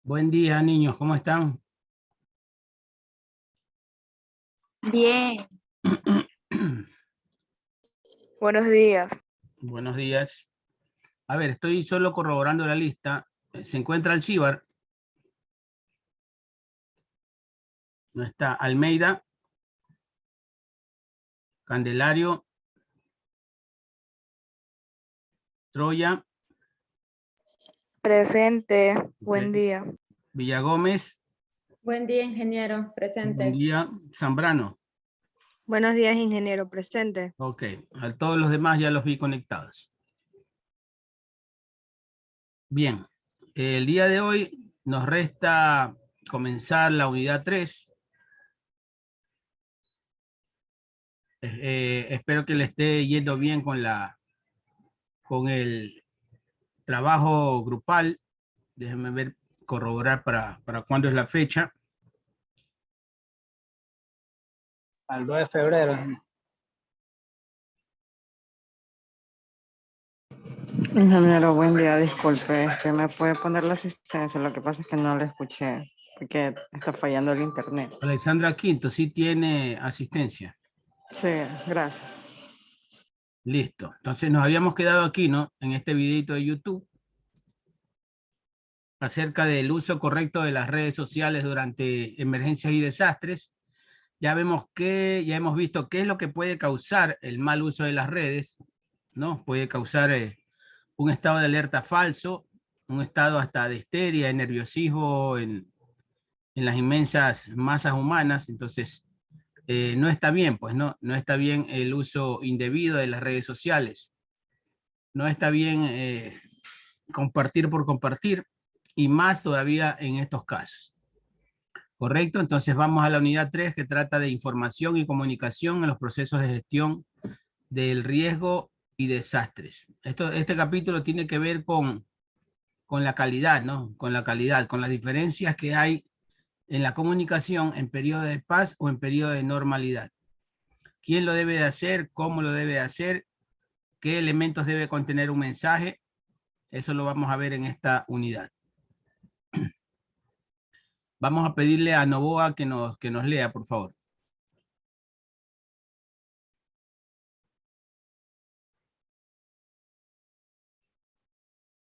Buen día, niños, ¿cómo están? Bien, buenos días. Buenos días. A ver, estoy solo corroborando la lista. Se encuentra Alcíbar, no está Almeida, Candelario, Troya, Presente, buen ok, día. Villagómez, Buen día, ingeniero, buen presente. día, Zambrano. Buenos días, ingeniero, presente. Ok, a todos los demás ya los vi conectados. Bien, el día de hoy nos resta comenzar la unidad 3. Espero que le esté yendo bien con el trabajo grupal. Déjenme ver, corroborar para cuándo es la fecha. Al 2 de febrero. Ingeniero, buen día, disculpe, ¿me puede poner la asistencia? Lo que pasa es que no la escuché, porque está fallando el internet. Alexandra Quinto, sí tiene asistencia. Sí, gracias. Listo. Entonces nos habíamos quedado aquí, ¿no? En este videito de YouTube, acerca del uso correcto de las redes sociales durante emergencias y desastres. Ya hemos visto qué es lo que puede causar el mal uso de las redes, ¿no? Puede causar un estado de alerta falso, un estado hasta de histeria, de nerviosismo en las inmensas masas humanas. Entonces, no está bien, pues no está bien el uso indebido de las redes sociales. No está bien compartir por compartir, y más todavía en estos casos. ¿Correcto? Entonces vamos a la unidad 3, que trata de información y comunicación en los procesos de gestión del riesgo y desastres. Este capítulo tiene que ver con la calidad, ¿no? Con la calidad, con las diferencias que hay en la comunicación en periodo de paz o en periodo de normalidad. ¿Quién lo debe de hacer? ¿Cómo lo debe de hacer? ¿Qué elementos debe contener un mensaje? Eso lo vamos a ver en esta unidad. Vamos a pedirle a Novoa que nos lea, por favor.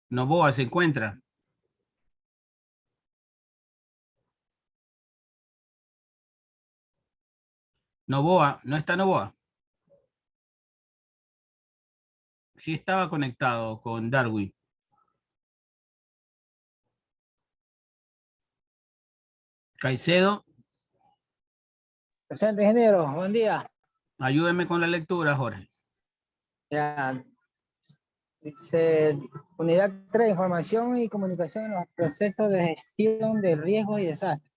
Novoa, ¿se encuentra? Novoa, ¿no está Novoa? Sí estaba conectado con Darwin. Caicedo, Presente, ingeniero, buen día. ayúdeme con la lectura, Jorge. Ya, dice, unidad 3, información y comunicación en los procesos de gestión de riesgos y desastres.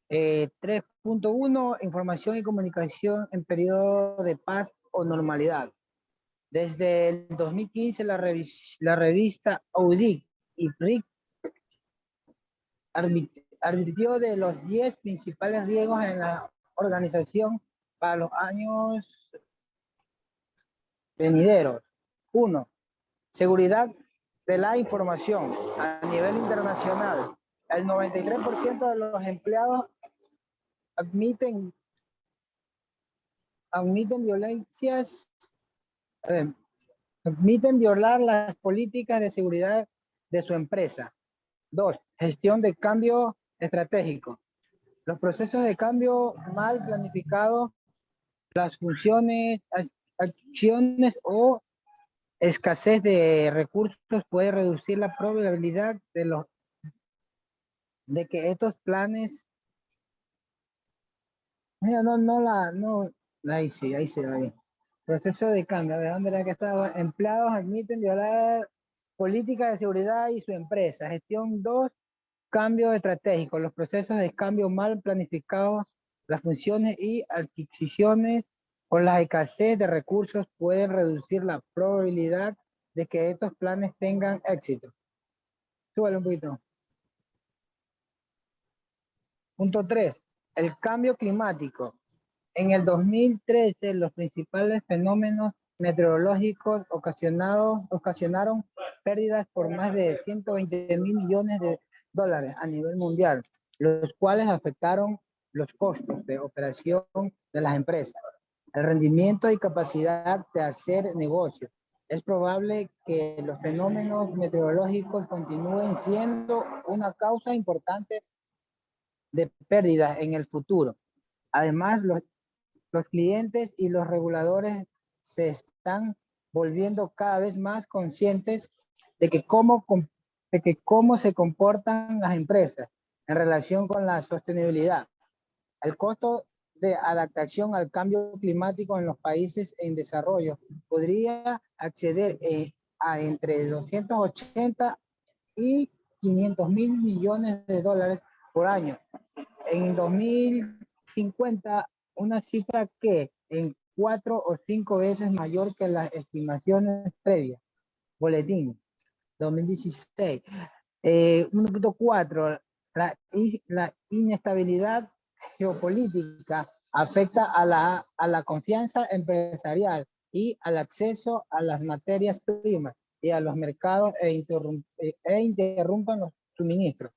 3.1, información y comunicación en periodo de paz o normalidad. Desde el 2015, la revista Audit y PRIC advirtió de los 10 principales riesgos en la organización para los años venideros. 1. Seguridad de la información a nivel internacional. El 93% de los empleados admiten violencias, admiten violar las políticas de seguridad de su empresa. 2. Gestión de cambio estratégico. Los procesos de cambio mal planificados, las funciones, acciones o escasez de recursos puede reducir la probabilidad de que estos planes ahí sí va bien. Proceso de cambio, a ver, ¿dónde era que estaba? Empleados admiten violar política de seguridad y su empresa. Gestión 2, cambio estratégico. Los procesos de cambio mal planificados, las funciones y adquisiciones o la escasez de recursos pueden reducir la probabilidad de que estos planes tengan éxito. Súbale un poquito. Punto 3. El cambio climático. En el 2013, los principales fenómenos meteorológicos ocasionaron pérdidas por más de 120 mil millones de dólares a nivel mundial, los cuales afectaron los costos de operación de las empresas, el rendimiento y capacidad de hacer negocio. Es probable que los fenómenos meteorológicos continúen siendo una causa importante de pérdidas en el futuro. Además, los clientes y los reguladores se están volviendo cada vez más conscientes de que cómo se comportan las empresas en relación con la sostenibilidad. El costo de adaptación al cambio climático en los países en desarrollo podría acceder a entre 280 y 500 mil millones de dólares por año. En 2050, una cifra que en 4 o 5 veces mayor que las estimaciones previas. Boletín 2016. 1.4. La inestabilidad geopolítica afecta a la confianza empresarial y al acceso a las materias primas y a los mercados e interrumpen los suministros.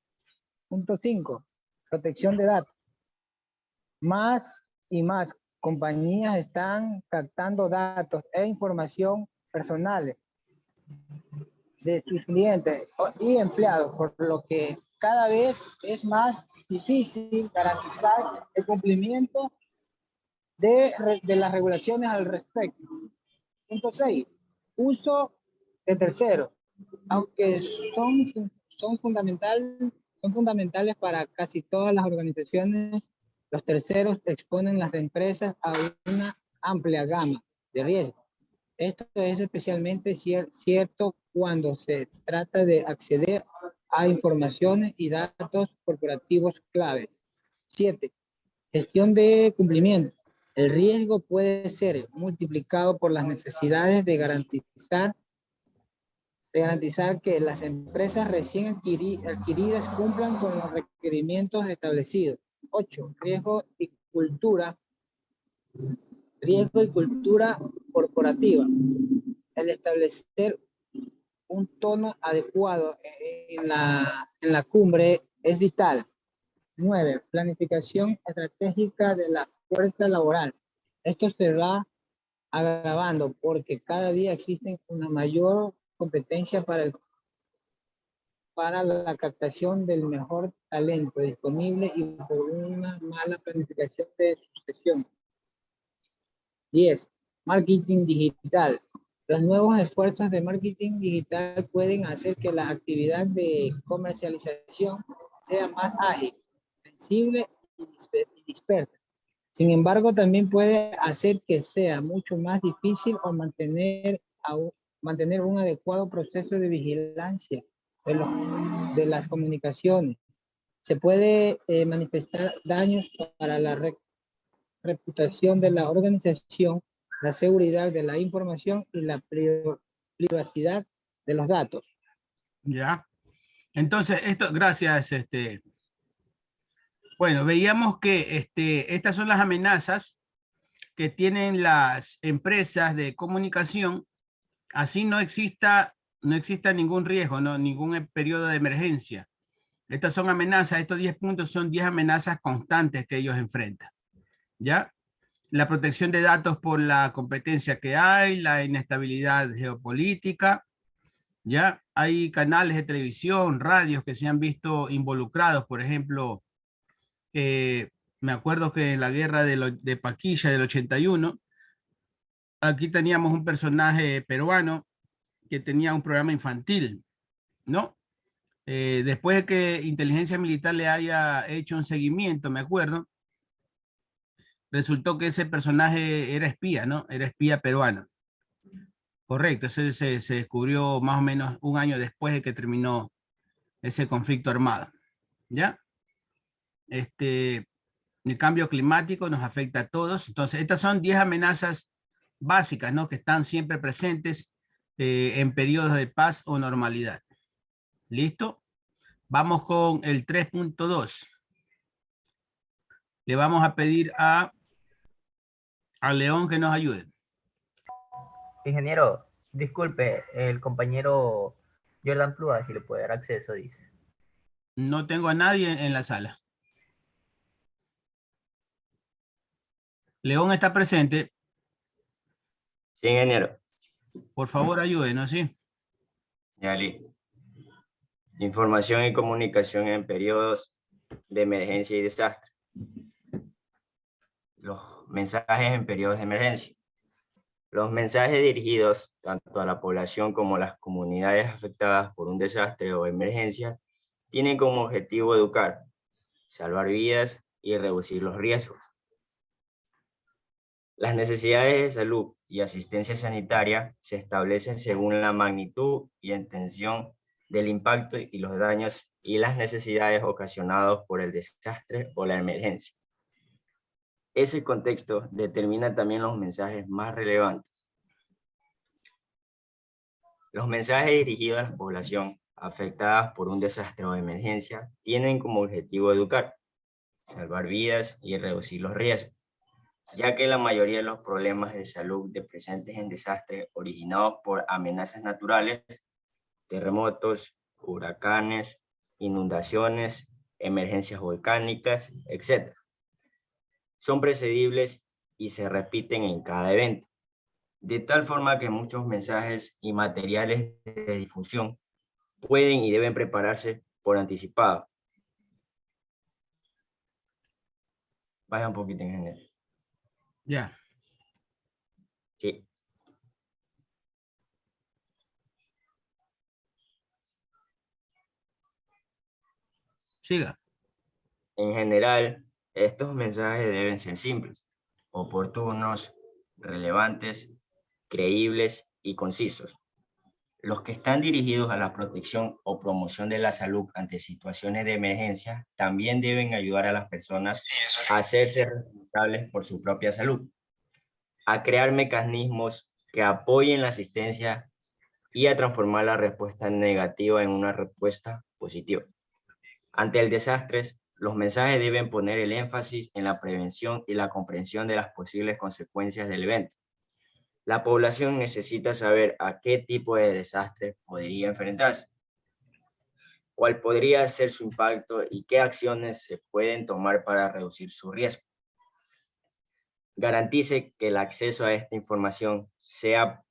Punto 5. Protección de datos. Más y más compañías están captando datos e información personales de sus clientes y empleados, por lo que cada vez es más difícil garantizar el cumplimiento de las regulaciones al respecto. Punto 6. Uso de terceros. Aunque son fundamentales para casi todas las organizaciones, los terceros exponen las empresas a una amplia gama de riesgos. Esto es especialmente cierto cuando se trata de acceder a informaciones y datos corporativos claves. 7. Gestión de cumplimiento. El riesgo puede ser multiplicado por las necesidades de garantizar que las empresas recién adquiridas cumplan con los requerimientos establecidos. 8. Riesgo y cultura corporativa. El establecer un tono adecuado en la cumbre es vital. 9. Planificación estratégica de la fuerza laboral. Esto se va agravando porque cada día existe una mayor competencia para la captación del mejor talento disponible y por una mala planificación de sucesión. 10. Marketing digital. Los nuevos esfuerzos de marketing digital pueden hacer que la actividad de comercialización sea más ágil, sensible y dispersa. Sin embargo, también puede hacer que sea mucho más difícil o mantener un adecuado proceso de vigilancia de las comunicaciones. Se puede manifestar daños para la reputación de la organización, la seguridad de la información y la privacidad de los datos. Ya. Entonces, gracias. Bueno, veíamos que estas son las amenazas que tienen las empresas de comunicación. Así no exista ningún riesgo, ¿no? Ningún periodo de emergencia. Estas son amenazas, estos 10 puntos son 10 amenazas constantes que ellos enfrentan. ¿Ya? La protección de datos por la competencia que hay, la inestabilidad geopolítica, ¿ya? Hay canales de televisión, radios que se han visto involucrados, por ejemplo, me acuerdo que en la guerra de Paquilla del 81, aquí teníamos un personaje peruano que tenía un programa infantil, ¿no? Después de que inteligencia militar le haya hecho un seguimiento, me acuerdo, resultó que ese personaje era espía, ¿no? Era espía peruano. Correcto, ese se descubrió más o menos un año después de que terminó ese conflicto armado, ¿ya? El cambio climático nos afecta a todos. Entonces, estas son 10 amenazas básicas, ¿no? Que están siempre presentes en periodos de paz o normalidad. ¿Listo? Vamos con el 3.2. Le vamos a pedir a León que nos ayude. Ingeniero, disculpe, el compañero Jordan Plúa, si le puede dar acceso, dice. No tengo a nadie en la sala. León está presente. Sí, ingeniero. Por favor, ayúdenos, ¿sí? Ya listo. Información y comunicación en periodos de emergencia y desastre. Los mensajes en periodos de emergencia. Los mensajes dirigidos tanto a la población como a las comunidades afectadas por un desastre o emergencia tienen como objetivo educar, salvar vidas y reducir los riesgos. Las necesidades de salud y asistencia sanitaria se establecen según la magnitud y intención del impacto y los daños y las necesidades ocasionados por el desastre o la emergencia. Ese contexto determina también los mensajes más relevantes. Los mensajes dirigidos a la población afectada por un desastre o emergencia tienen como objetivo educar, salvar vidas y reducir los riesgos, ya que la mayoría de los problemas de salud presentes en desastres originados por amenazas naturales, terremotos, huracanes, inundaciones, emergencias volcánicas, etc., son predecibles y se repiten en cada evento, de tal forma que muchos mensajes y materiales de difusión pueden y deben prepararse por anticipado. Vaya un poquito, ingeniero. Ya. Sí. Siga. En general, estos mensajes deben ser simples, oportunos, relevantes, creíbles y concisos. Los que están dirigidos a la protección o promoción de la salud ante situaciones de emergencia también deben ayudar a las personas a hacerse responsables por su propia salud, a crear mecanismos que apoyen la asistencia y a transformar la respuesta negativa en una respuesta positiva. Ante el desastre, los mensajes deben poner el énfasis en la prevención y la comprensión de las posibles consecuencias del evento. La población necesita saber a qué tipo de desastre podría enfrentarse, cuál podría ser su impacto y qué acciones se pueden tomar para reducir su riesgo. Garantice que el acceso a esta información sea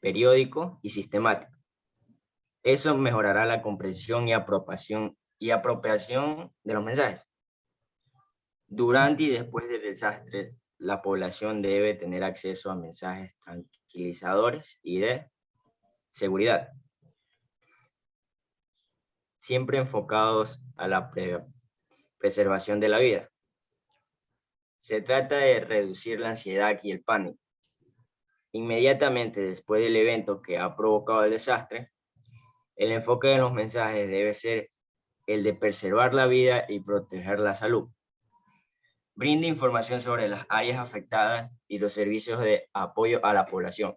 periódico y sistemático. Eso mejorará la comprensión y apropiación de los mensajes. Durante y después del desastre, la población debe tener acceso a mensajes tranquilizadores y de seguridad, siempre enfocados a la preservación de la vida. Se trata de reducir la ansiedad y el pánico. Inmediatamente después del evento que ha provocado el desastre, el enfoque de los mensajes debe ser el de preservar la vida y proteger la salud. Brinde información sobre las áreas afectadas y los servicios de apoyo a la población.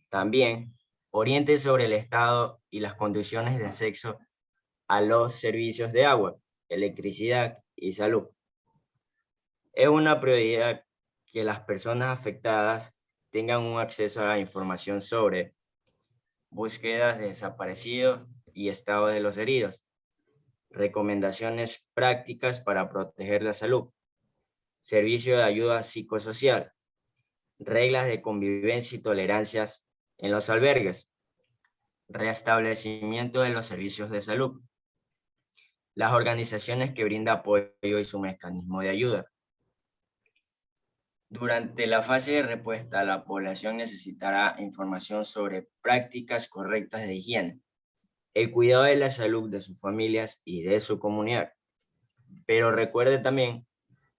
También oriente sobre el estado y las condiciones de acceso a los servicios de agua, electricidad y salud. Es una prioridad que las personas afectadas tengan un acceso a la información sobre búsquedas de desaparecidos y estado de los heridos, recomendaciones prácticas para proteger la salud, servicio de ayuda psicosocial, reglas de convivencia y tolerancias en los albergues, restablecimiento de los servicios de salud, las organizaciones que brindan apoyo y su mecanismo de ayuda. Durante la fase de respuesta, la población necesitará información sobre prácticas correctas de higiene, el cuidado de la salud de sus familias y de su comunidad. Pero recuerde también,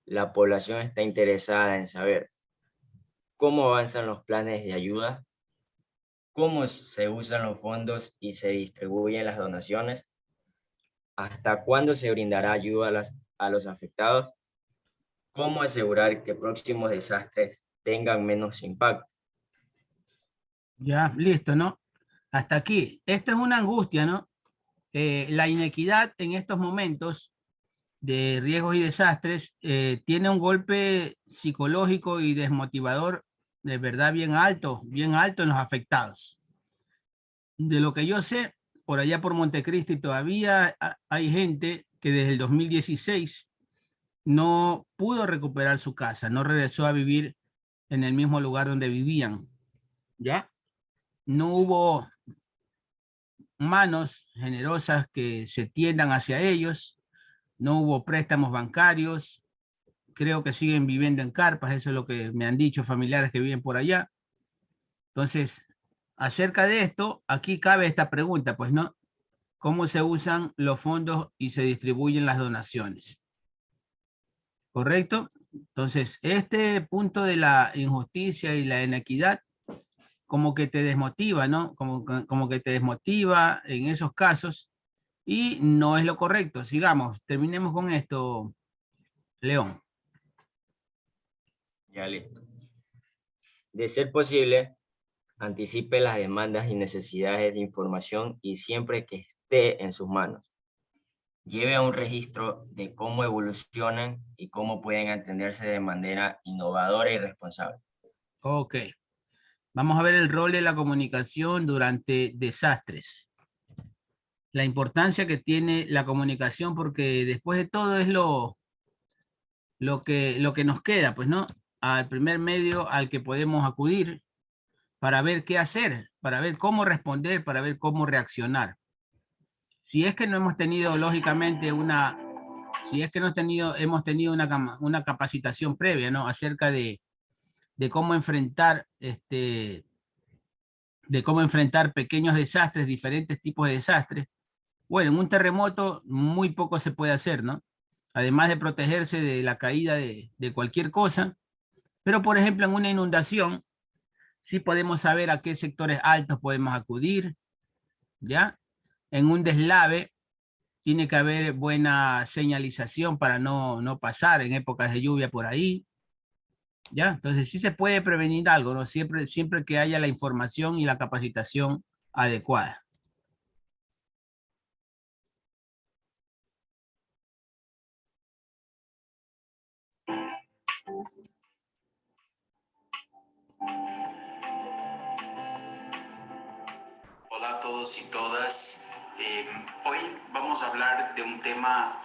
la población está interesada en saber cómo avanzan los planes de ayuda, cómo se usan los fondos y se distribuyen las donaciones, hasta cuándo se brindará ayuda a los afectados, cómo asegurar que próximos desastres tengan menos impacto. Ya, listo, ¿no? Hasta aquí. Esta es una angustia, ¿no? La inequidad en estos momentos de riesgos y desastres tiene un golpe psicológico y desmotivador de verdad bien alto en los afectados. De lo que yo sé, por allá por Montecristi todavía hay gente que desde el 2016 no pudo recuperar su casa, no regresó a vivir en el mismo lugar donde vivían, ¿ya? No hubo manos generosas que se tiendan hacia ellos, no hubo préstamos bancarios, creo que siguen viviendo en carpas, eso es lo que me han dicho familiares que viven por allá. Entonces, acerca de esto, aquí cabe esta pregunta, pues, ¿no? ¿Cómo se usan los fondos y se distribuyen las donaciones? ¿Correcto? Entonces, este punto de la injusticia y la inequidad como que te desmotiva, ¿no? Como que te desmotiva en esos casos y no es lo correcto. Sigamos, terminemos con esto, León. Ya listo. De ser posible, anticipe las demandas y necesidades de información y siempre que esté en sus manos. Lleve a un registro de cómo evolucionan y cómo pueden atenderse de manera innovadora y responsable. Ok. Vamos a ver el rol de la comunicación durante desastres. La importancia que tiene la comunicación, porque después de todo es lo que nos queda, pues, ¿no? Al primer medio al que podemos acudir para ver qué hacer, para ver cómo responder, para ver cómo reaccionar. Si es que no hemos tenido, lógicamente, hemos tenido una capacitación previa, ¿no? Acerca de cómo enfrentar pequeños desastres, diferentes tipos de desastres. Bueno, en un terremoto muy poco se puede hacer, ¿no? Además de protegerse de la caída de cualquier cosa. Pero, por ejemplo, en una inundación, sí podemos saber a qué sectores altos podemos acudir, ¿ya? En un deslave, tiene que haber buena señalización para no pasar en épocas de lluvia por ahí, ¿ya? Entonces sí se puede prevenir algo, ¿no? Siempre que haya la información y la capacitación adecuada. Hola a todos y todas. Hoy vamos a hablar de un tema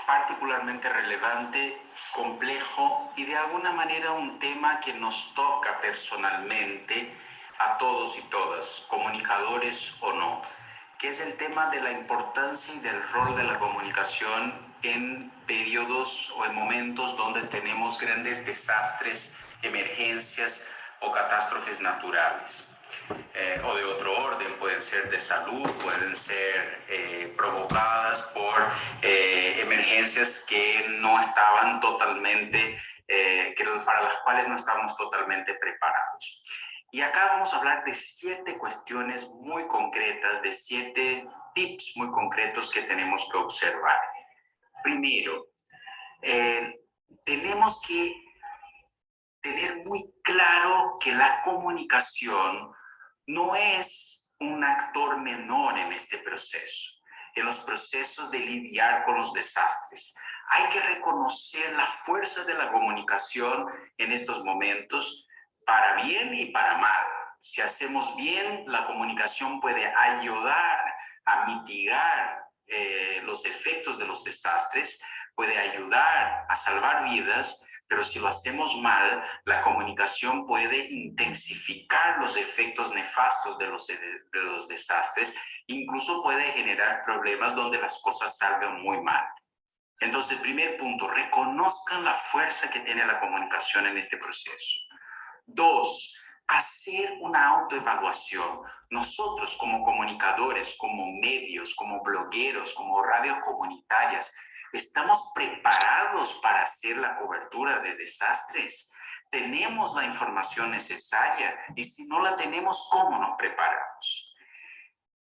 particularmente relevante, complejo y de alguna manera un tema que nos toca personalmente a todos y todas, comunicadores o no, que es el tema de la importancia y del rol de la comunicación en periodos o en momentos donde tenemos grandes desastres, emergencias o catástrofes naturales. O de otro orden, pueden ser de salud, pueden ser provocadas por emergencias que no estaban totalmente, para las cuales no estábamos totalmente preparados. Y acá vamos a hablar de 7 cuestiones muy concretas, de 7 tips muy concretos que tenemos que observar. Primero, tenemos que tener muy claro que la comunicación no es un actor menor en este proceso, en los procesos de lidiar con los desastres. Hay que reconocer la fuerza de la comunicación en estos momentos, para bien y para mal. Si hacemos bien, la comunicación puede ayudar a mitigar los efectos de los desastres, puede ayudar a salvar vidas, pero si lo hacemos mal, la comunicación puede intensificar los efectos nefastos de los desastres, incluso puede generar problemas donde las cosas salgan muy mal. Entonces, primer punto, reconozcan la fuerza que tiene la comunicación en este proceso. 2, hacer una autoevaluación. Nosotros como comunicadores, como medios, como blogueros, como radios comunitarias, ¿estamos preparados para hacer la cobertura de desastres? ¿Tenemos la información necesaria? Y si no la tenemos, ¿cómo nos preparamos?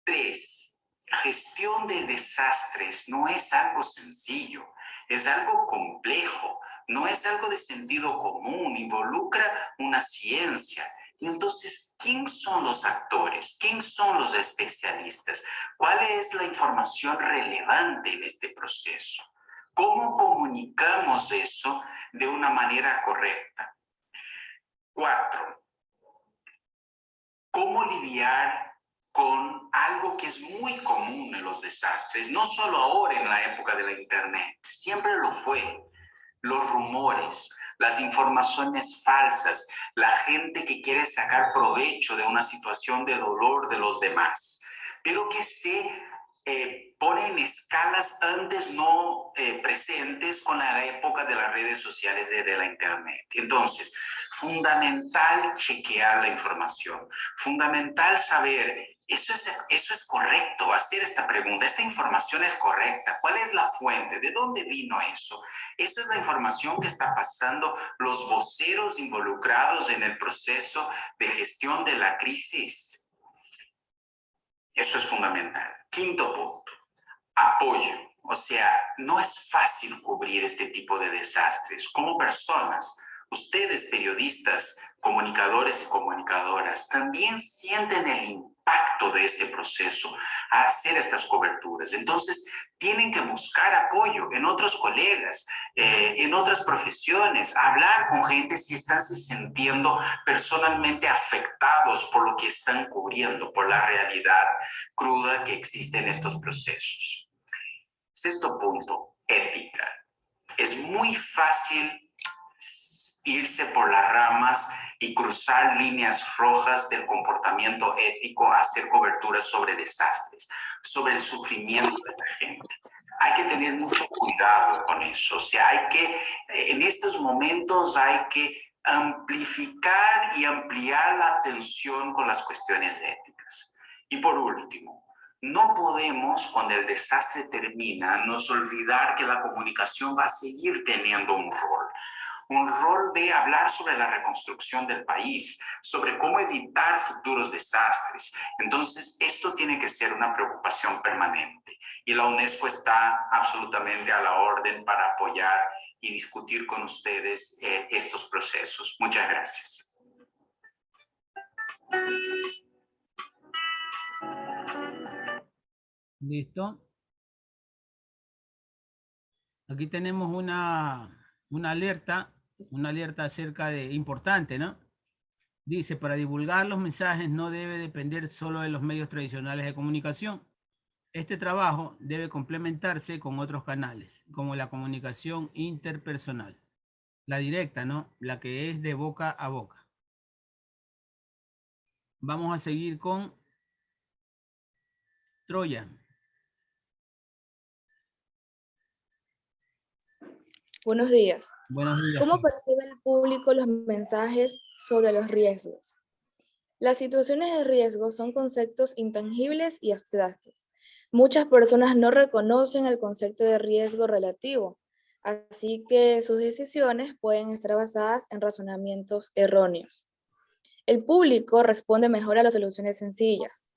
3, gestión de desastres no es algo sencillo, es algo complejo, no es algo de sentido común, involucra una ciencia. Y entonces, ¿quién son los actores? ¿Quién son los especialistas? ¿Cuál es la información relevante en este proceso? ¿Cómo comunicamos eso de una manera correcta? 4, ¿cómo lidiar con algo que es muy común en los desastres, no solo ahora en la época de la Internet, siempre lo fue. Los rumores, las informaciones falsas, la gente que quiere sacar provecho de una situación de dolor de los demás, pero que se pone en escalas antes no presentes con la época de las redes sociales de la Internet. Entonces, fundamental chequear la información, fundamental saber, eso es correcto, hacer esta pregunta, esta información es correcta, ¿cuál es la fuente? ¿De dónde vino eso? Esa es la información que está pasando los voceros involucrados en el proceso de gestión de la crisis. Eso es fundamental. Quinto punto, apoyo. O sea, no es fácil cubrir este tipo de desastres. Como personas, ustedes periodistas, comunicadores y comunicadoras, también sienten el impacto de este proceso a hacer estas coberturas. Entonces, tienen que buscar apoyo en otros colegas, en otras profesiones, hablar con gente si están se sintiendo personalmente afectados por lo que están cubriendo, por la realidad cruda que existe en estos procesos. Sexto punto, ética. Es muy fácil irse por las ramas y cruzar líneas rojas del comportamiento ético a hacer coberturas sobre desastres, sobre el sufrimiento de la gente. Hay que tener mucho cuidado con eso. O sea, hay que, en estos momentos hay que amplificar y ampliar la atención con las cuestiones éticas. Y por último, no podemos, cuando el desastre termina, nos olvidar que la comunicación va a seguir teniendo un rol de hablar sobre la reconstrucción del país, sobre cómo evitar futuros desastres. Entonces, esto tiene que ser una preocupación permanente y la UNESCO está absolutamente a la orden para apoyar y discutir con ustedes estos procesos. Muchas gracias. Listo. Aquí tenemos una alerta acerca de importante, ¿no? Dice, para divulgar los mensajes no debe depender solo de los medios tradicionales de comunicación. Este trabajo debe complementarse con otros canales, como la comunicación interpersonal. La directa, ¿no? La que es de boca a boca. Vamos a seguir con Troya. Buenos días. Buenos días. ¿Cómo percibe el público los mensajes sobre los riesgos? Las situaciones de riesgo son conceptos intangibles y abstractos. Muchas personas no reconocen el concepto de riesgo relativo, así que sus decisiones pueden estar basadas en razonamientos erróneos. El público responde mejor a las soluciones sencillas.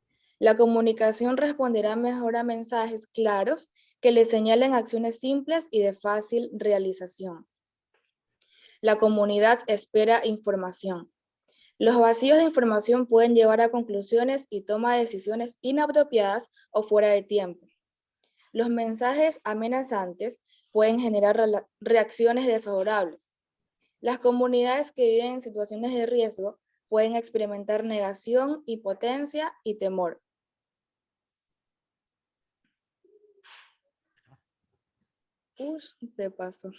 La comunicación responderá mejor a mensajes claros que le señalen acciones simples y de fácil realización. La comunidad espera información. Los vacíos de información pueden llevar a conclusiones y toma de decisiones inapropiadas o fuera de tiempo. Los mensajes amenazantes pueden generar reacciones desfavorables. Las comunidades que viven en situaciones de riesgo pueden experimentar negación, impotencia y temor. Se pasó.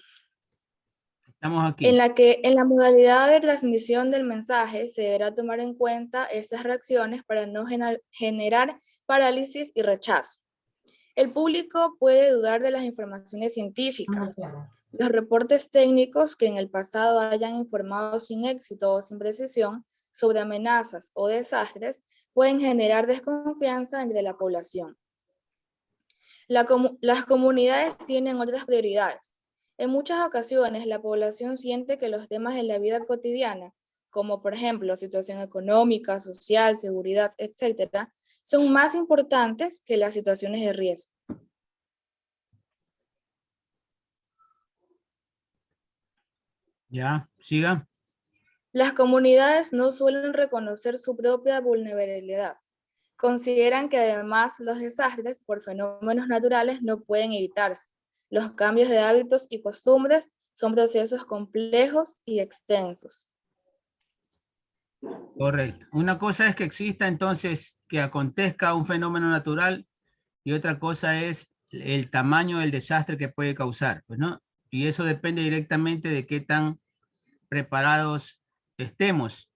Estamos aquí. En la modalidad de transmisión del mensaje se deberá tomar en cuenta estas reacciones para no generar parálisis y rechazo. El público puede dudar de las informaciones científicas. Los reportes técnicos que en el pasado hayan informado sin éxito o sin precisión sobre amenazas o desastres pueden generar desconfianza entre la población. Las comunidades tienen otras prioridades. En muchas ocasiones, la población siente que los temas de la vida cotidiana, como por ejemplo situación económica, social, seguridad, etc., son más importantes que las situaciones de riesgo. Ya, siga. Las comunidades no suelen reconocer su propia vulnerabilidad. Consideran que además los desastres por fenómenos naturales no pueden evitarse. Los cambios de hábitos y costumbres son procesos complejos y extensos. Correcto. Una cosa es que exista entonces que acontezca un fenómeno natural y otra cosa es el tamaño del desastre que puede causar, pues, ¿no? Y eso depende directamente de qué tan preparados estemos.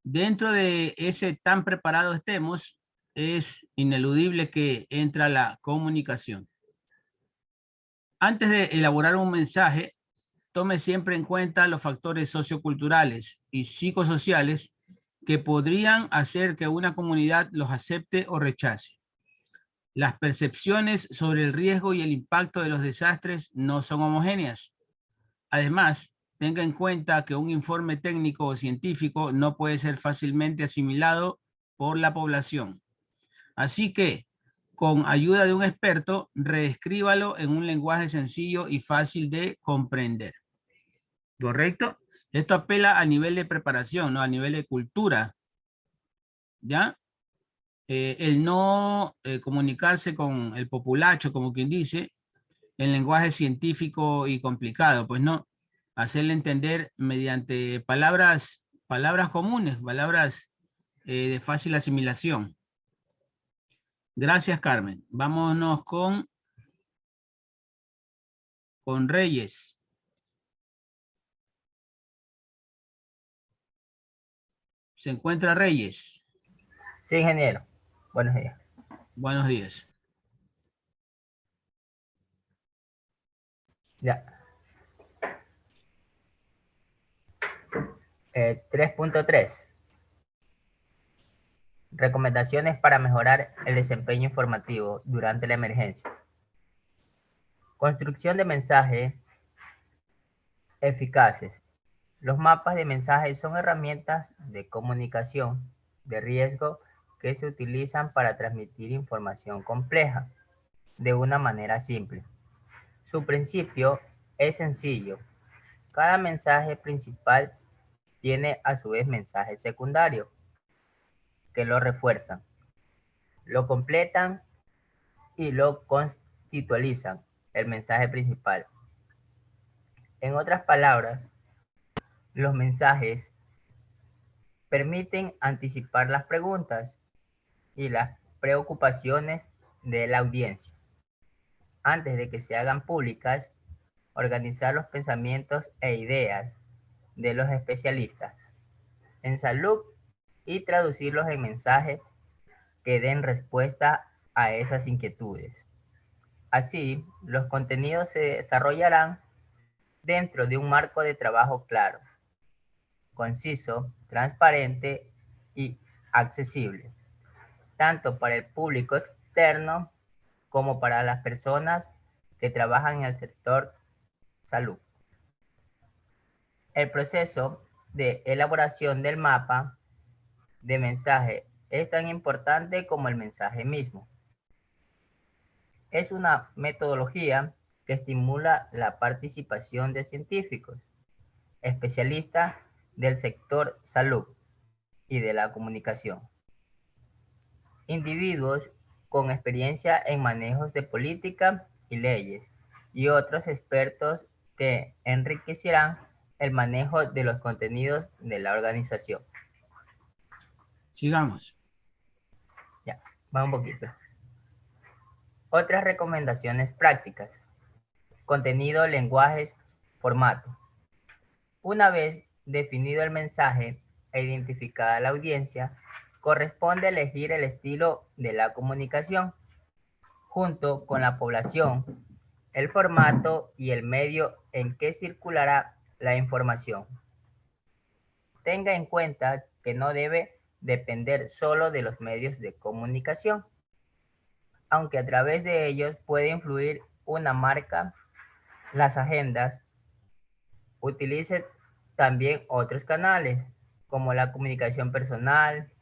Dentro de ese tan preparado estemos, es ineludible que entra la comunicación. Antes de elaborar un mensaje, tome siempre en cuenta los factores socioculturales y psicosociales que podrían hacer que una comunidad los acepte o rechace. Las percepciones sobre el riesgo y el impacto de los desastres no son homogéneas. Además, tenga en cuenta que un informe técnico o científico no puede ser fácilmente asimilado por la población. Así que, con ayuda de un experto, reescríbalo en un lenguaje sencillo y fácil de comprender. ¿Correcto? Esto apela a nivel de preparación, ¿no? A nivel de cultura. ¿Ya? El no comunicarse con el populacho, como quien dice, en lenguaje científico y complicado, pues no. Hacerle entender mediante palabras comunes, palabras de fácil asimilación. Gracias, Carmen. Vámonos con Reyes. ¿Se encuentra Reyes? Sí, ingeniero. Buenos días. Buenos días. Ya. 3.3. Recomendaciones para mejorar el desempeño informativo durante la emergencia. Construcción de mensajes eficaces. Los mapas de mensajes son herramientas de comunicación de riesgo que se utilizan para transmitir información compleja de una manera simple. Su principio es sencillo. Cada mensaje principal tiene a su vez mensajes secundarios que lo refuerzan, lo completan y lo contextualizan el mensaje principal. En otras palabras, los mensajes permiten anticipar las preguntas y las preocupaciones de la audiencia antes de que se hagan públicas, organizar los pensamientos e ideas de los especialistas en salud y traducirlos en mensajes que den respuesta a esas inquietudes. Así, los contenidos se desarrollarán dentro de un marco de trabajo claro, conciso, transparente y accesible, tanto para el público externo como para las personas que trabajan en el sector salud. El proceso de elaboración del mapa de mensaje es tan importante como el mensaje mismo. Es una metodología que estimula la participación de científicos, especialistas del sector salud y de la comunicación, individuos con experiencia en manejos de política y leyes, y otros expertos que enriquecerán el manejo de los contenidos de la organización. Sigamos. Ya, va un poquito. Otras recomendaciones prácticas. Contenido, lenguajes, formato. Una vez definido el mensaje e identificada la audiencia, corresponde elegir el estilo de la comunicación, junto con la población, el formato y el medio en que circulará la información. Tenga en cuenta que no debe depender solo de los medios de comunicación, aunque a través de ellos puede influir una marca, las agendas. Utilice también otros canales, como la comunicación personal,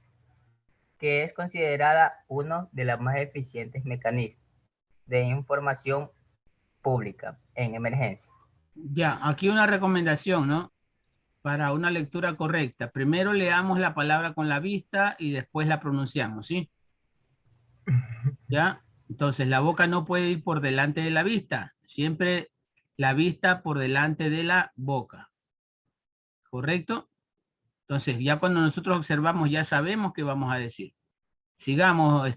que es considerada uno de los más eficientes mecanismos de información pública en emergencia. Ya, aquí una recomendación, ¿no? Para una lectura correcta. Primero leamos la palabra con la vista y después la pronunciamos, ¿sí? ¿Ya? Entonces, la boca no puede ir por delante de la vista. Siempre la vista por delante de la boca. ¿Correcto? Entonces, ya cuando nosotros observamos, ya sabemos qué vamos a decir. Sigamos,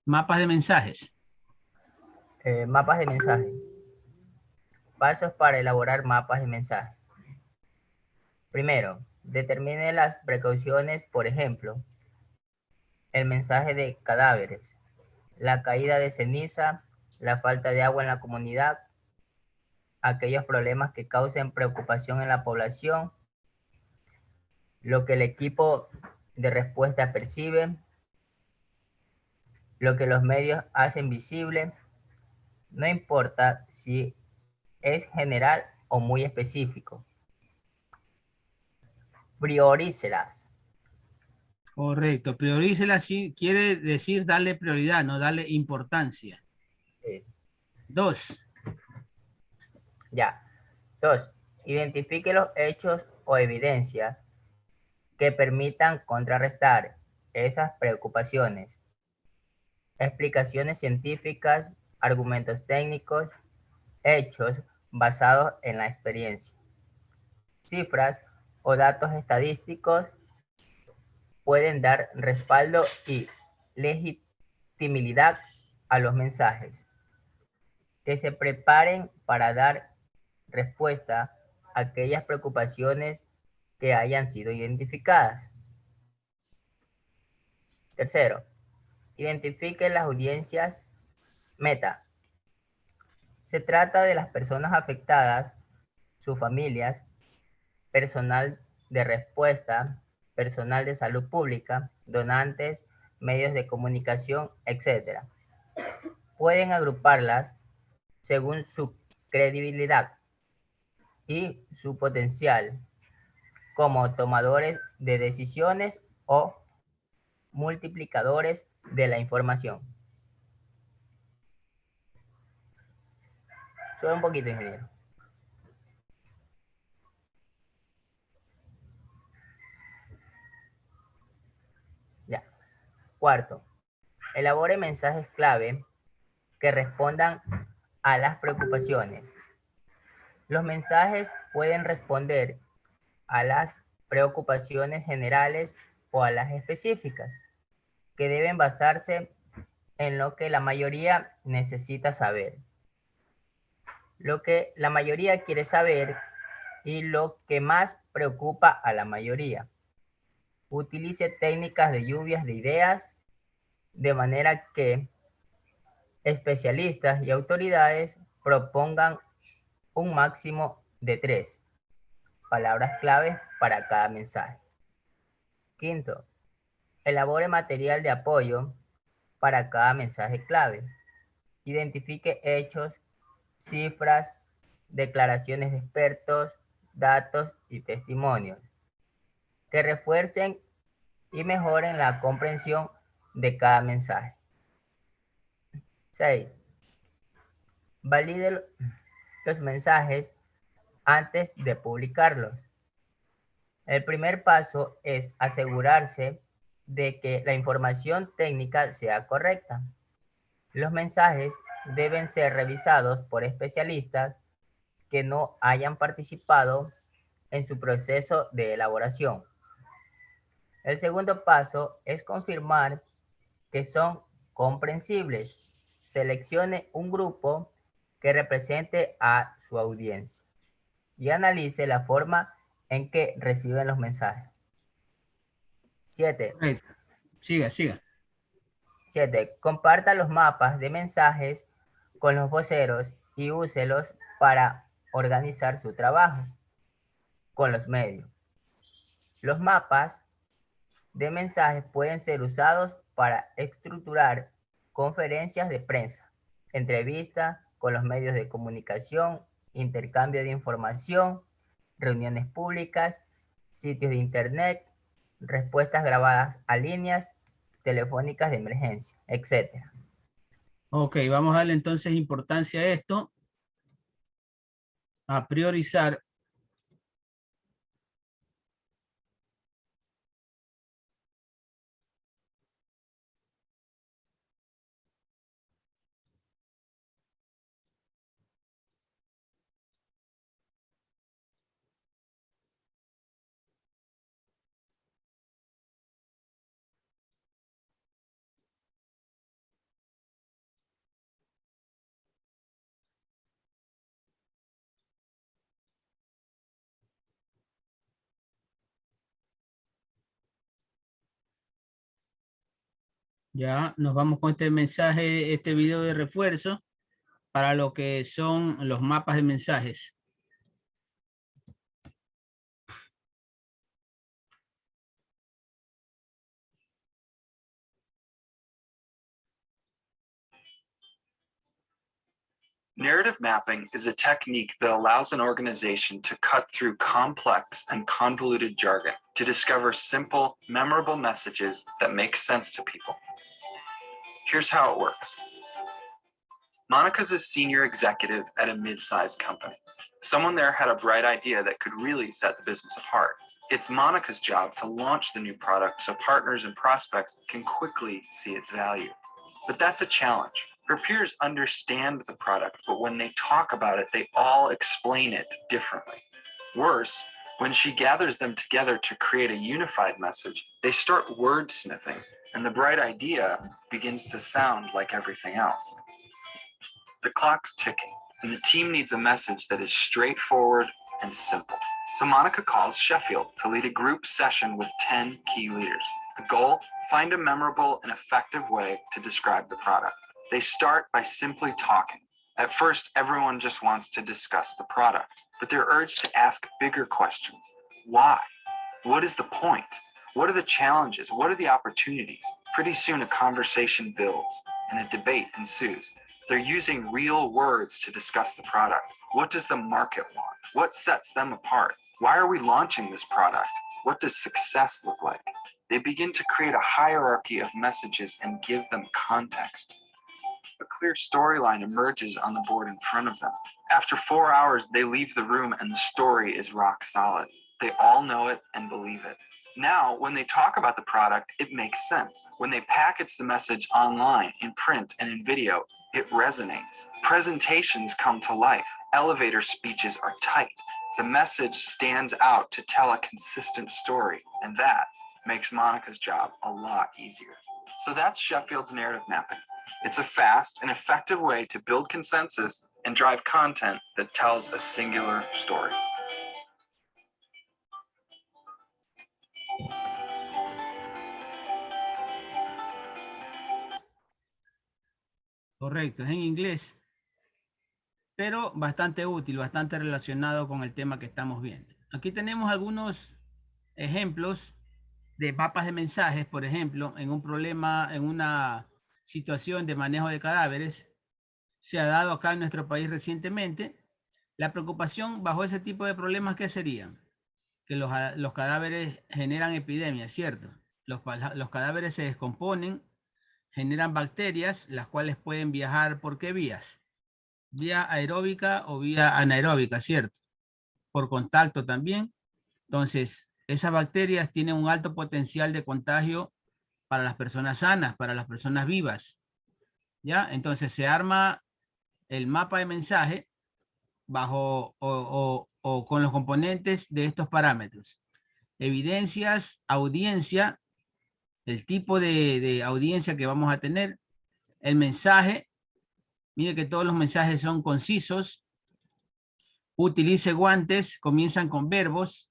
mapas de mensajes. Mapas de mensaje. Pasos para elaborar mapas de mensaje. Primero, determine las precauciones, por ejemplo, el mensaje de cadáveres, la caída de ceniza, la falta de agua en la comunidad, aquellos problemas que causen preocupación en la población, lo que el equipo de respuesta percibe, lo que los medios hacen visible, no importa si es general o muy específico. Priorícelas. Correcto. Priorícela sí quiere decir darle prioridad, no darle importancia. Sí. 2. Ya. 2. Identifique los hechos o evidencias que permitan contrarrestar esas preocupaciones. Explicaciones científicas, argumentos técnicos, hechos basados en la experiencia. Cifras o datos estadísticos pueden dar respaldo y legitimidad a los mensajes. Que se preparen para dar respuesta a aquellas preocupaciones que hayan sido identificadas. Tercero, identifique las audiencias meta. Se trata de las personas afectadas, sus familias, personal de respuesta, personal de salud pública, donantes, medios de comunicación, etc. Pueden agruparlas según su credibilidad y su potencial como tomadores de decisiones o multiplicadores de la información. Sube un poquito, ingeniero. Ya. Cuarto, elabore mensajes clave que respondan a las preocupaciones. Los mensajes pueden responder a las preocupaciones generales o a las específicas, que deben basarse en lo que la mayoría necesita saber, lo que la mayoría quiere saber y lo que más preocupa a la mayoría. Utilice técnicas de lluvias de ideas de manera que especialistas y autoridades propongan un máximo de 3 palabras claves para cada mensaje. Quinto, elabore material de apoyo para cada mensaje clave. Identifique hechos, cifras, declaraciones de expertos, datos y testimonios que refuercen y mejoren la comprensión de cada mensaje. 6. Valide los mensajes antes de publicarlos. El primer paso es asegurarse de que la información técnica sea correcta. Los mensajes deben ser revisados por especialistas que no hayan participado en su proceso de elaboración. El segundo paso es confirmar que son comprensibles. Seleccione un grupo que represente a su audiencia y analice la forma en que reciben los mensajes. 7. Correcto. Siga, siga. 7. Comparta los mapas de mensajes con los voceros y úselos para organizar su trabajo con los medios. Los mapas de mensajes pueden ser usados para estructurar conferencias de prensa, entrevistas con los medios de comunicación, intercambio de información, reuniones públicas, sitios de internet, respuestas grabadas a líneas telefónicas de emergencia, etc. Ok, vamos a darle entonces importancia a esto, a priorizar. Ya nos vamos con este mensaje, este video de refuerzo para lo que son los mapas de mensajes. Narrative mapping is a technique that allows an organization to cut through complex and convoluted jargon to discover simple, memorable messages that make sense to people. Here's how it works. Monica's a senior executive at a mid-sized company. Someone there had a bright idea that could really set the business apart. It's Monica's job to launch the new product so partners and prospects can quickly see its value. But that's a challenge. Her peers understand the product, but when they talk about it, they all explain it differently. Worse, when she gathers them together to create a unified message, they start wordsmithing, and the bright idea begins to sound like everything else. The clock's ticking, and the team needs a message that is straightforward and simple. So Monica calls Sheffield to lead a group session with 10 key leaders. The goal, find a memorable and effective way to describe the product. They start by simply talking. At first, everyone just wants to discuss the product, but they're urged to ask bigger questions. Why? What is the point? What are the challenges? What are the opportunities? Pretty soon a conversation builds and a debate ensues. They're using real words to discuss the product. What does the market want? What sets them apart? Why are we launching this product? What does success look like? They begin to create a hierarchy of messages and give them context. A clear storyline emerges on the board in front of them. After 4 hours, they leave the room and the story is rock solid. They all know it and believe it. Now, when they talk about the product, it makes sense. When they package the message online, in print, and in video, it resonates. Presentations come to life. Elevator speeches are tight. The message stands out to tell a consistent story, and that makes Monica's job a lot easier. So that's Sheffield's narrative mapping. It's a fast and effective way to build consensus and drive content that tells a singular story. Correcto, es en inglés, pero bastante útil, bastante relacionado con el tema que estamos viendo. Aquí tenemos algunos ejemplos de mapas de mensajes, por ejemplo, en un problema, en una situación de manejo de cadáveres, se ha dado acá en nuestro país recientemente. La preocupación bajo ese tipo de problemas, ¿qué serían? Que los cadáveres generan epidemias, ¿cierto? Los cadáveres se descomponen, generan bacterias, las cuales pueden viajar ¿por qué vías? Vía aeróbica o vía anaeróbica, ¿cierto? Por contacto también. Entonces, esas bacterias tienen un alto potencial de contagio para las personas sanas, para las personas vivas. ¿Ya? Entonces se arma el mapa de mensaje bajo o con los componentes de estos parámetros. Evidencias, audiencia, el tipo de audiencia que vamos a tener, el mensaje. Mire que todos los mensajes son concisos. Utilice guantes, comienzan con verbos.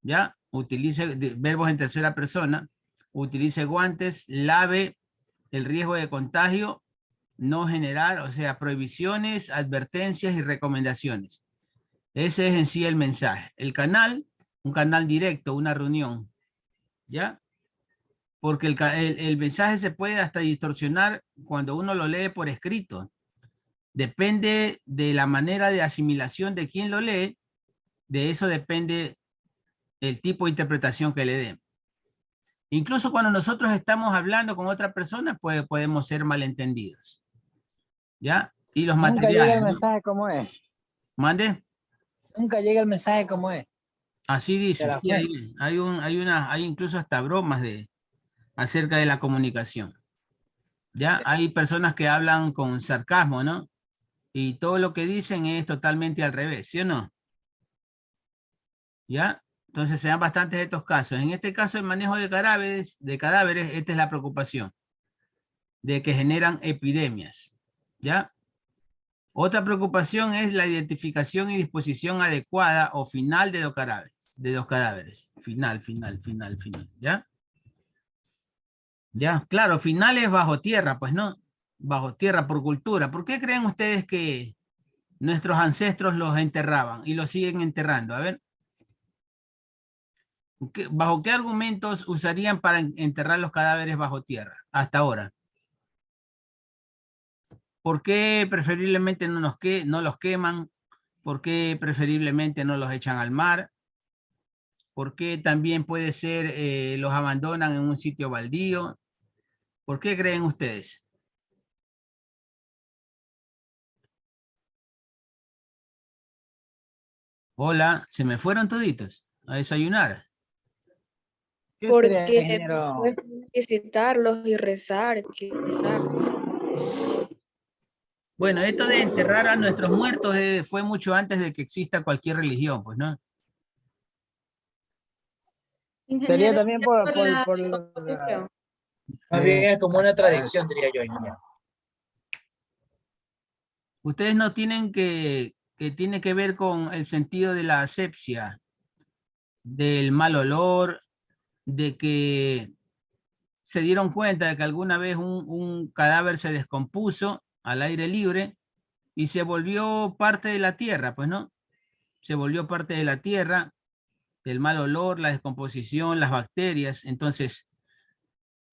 ¿Ya? Utilice verbos en tercera persona. Utilice guantes, lave el riesgo de contagio, no generar, o sea, prohibiciones, advertencias y recomendaciones. Ese es en sí el mensaje. El canal, un canal directo, una reunión. ¿Ya? Porque el mensaje se puede hasta distorsionar cuando uno lo lee por escrito. Depende de la manera de asimilación de quien lo lee, de eso depende el tipo de interpretación que le den. Incluso cuando nosotros estamos hablando con otra persona, podemos ser malentendidos. ¿Ya? Y los Nunca materiales. llega el mensaje como es. ¿Mande? Nunca llega el mensaje como es. Así dice. Sí, hay incluso hasta bromas acerca de la comunicación. ¿Ya? Hay personas que hablan con sarcasmo, ¿no? Y todo lo que dicen es totalmente al revés, ¿sí o no? ¿Ya? Entonces se dan bastantes de estos casos. En este caso, el manejo de cadáveres, esta es la preocupación. De que generan epidemias. ¿Ya? Otra preocupación es la identificación y disposición adecuada o final de los cadáveres. Final. ¿Ya? Ya, claro, finales bajo tierra, pues no, bajo tierra por cultura. ¿Por qué creen ustedes que nuestros ancestros los enterraban y los siguen enterrando? A ver, ¿bajo qué argumentos usarían para enterrar los cadáveres bajo tierra hasta ahora? ¿Por qué preferiblemente no los queman? ¿Por qué preferiblemente no los echan al mar? ¿Por qué también puede ser los abandonan en un sitio baldío? ¿Por qué creen ustedes? Hola, se me fueron toditos a desayunar. ¿Qué sería, Porque ingeniero? después visitarlos y rezar, quizás. Bueno, esto de enterrar a nuestros muertos fue mucho antes de que exista cualquier religión, pues, ¿no? Sería Ingeniero, también la por disposición. Más bien es como una tradición, diría yo, ingeniero. Ustedes no tienen que tiene que ver con el sentido de la asepsia, del mal olor, de que se dieron cuenta de que alguna vez un cadáver se descompuso al aire libre y se volvió parte de la tierra, pues, ¿no? Se volvió parte de la tierra, del mal olor, la descomposición, las bacterias. Entonces,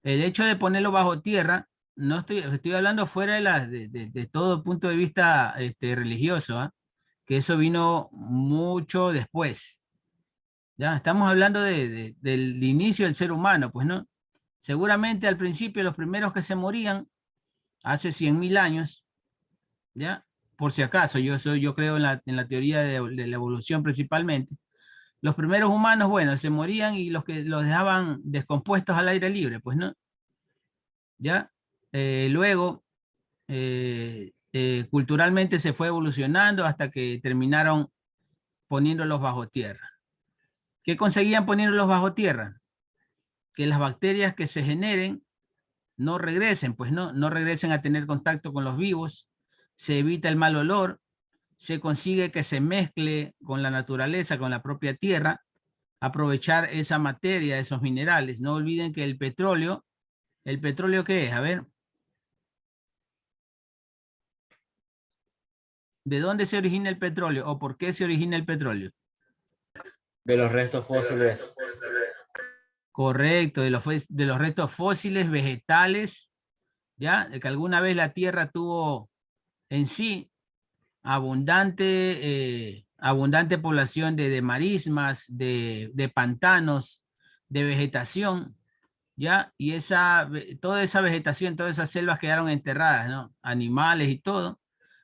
el hecho de ponerlo bajo tierra, no estoy hablando fuera de todo punto de vista religioso, ¿ah? Que eso vino mucho después. Ya, estamos hablando del inicio del ser humano, pues, ¿no? Seguramente al principio los primeros que se morían hace 100.000 años, ¿ya? Por si acaso, yo creo en la teoría de la evolución principalmente. Los primeros humanos, bueno, se morían y los que los dejaban descompuestos al aire libre, pues, ¿no? ¿Ya? Luego, culturalmente se fue evolucionando hasta que terminaron poniéndolos bajo tierra. ¿Qué conseguían poniéndolos bajo tierra? Que las bacterias que se generen no regresen, pues no regresen a tener contacto con los vivos, se evita el mal olor, se consigue que se mezcle con la naturaleza, con la propia tierra, aprovechar esa materia, esos minerales. No olviden que ¿el petróleo qué es? A ver. ¿De dónde se origina el petróleo o por qué se origina el petróleo? De los restos fósiles. Correcto, de los restos fósiles, vegetales, ¿ya? De que alguna vez la Tierra tuvo en sí abundante población de marismas, de pantanos, de vegetación, ¿ya? Y toda esa vegetación, todas esas selvas quedaron enterradas, ¿no? Animales y todo.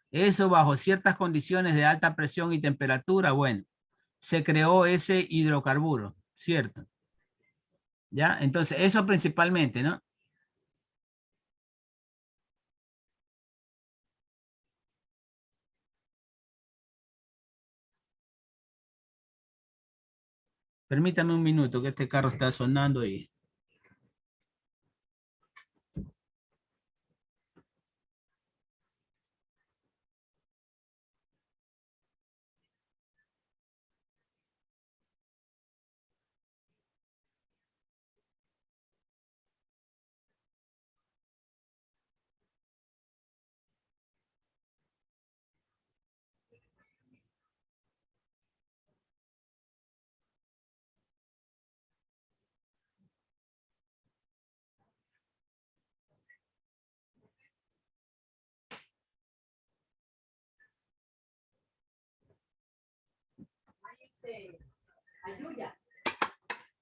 Eso bajo ciertas condiciones de alta presión y temperatura, bueno, se creó ese hidrocarburo, ¿cierto? ¿Ya? Entonces, eso principalmente, ¿no? Permítame un minuto que este carro está sonando y...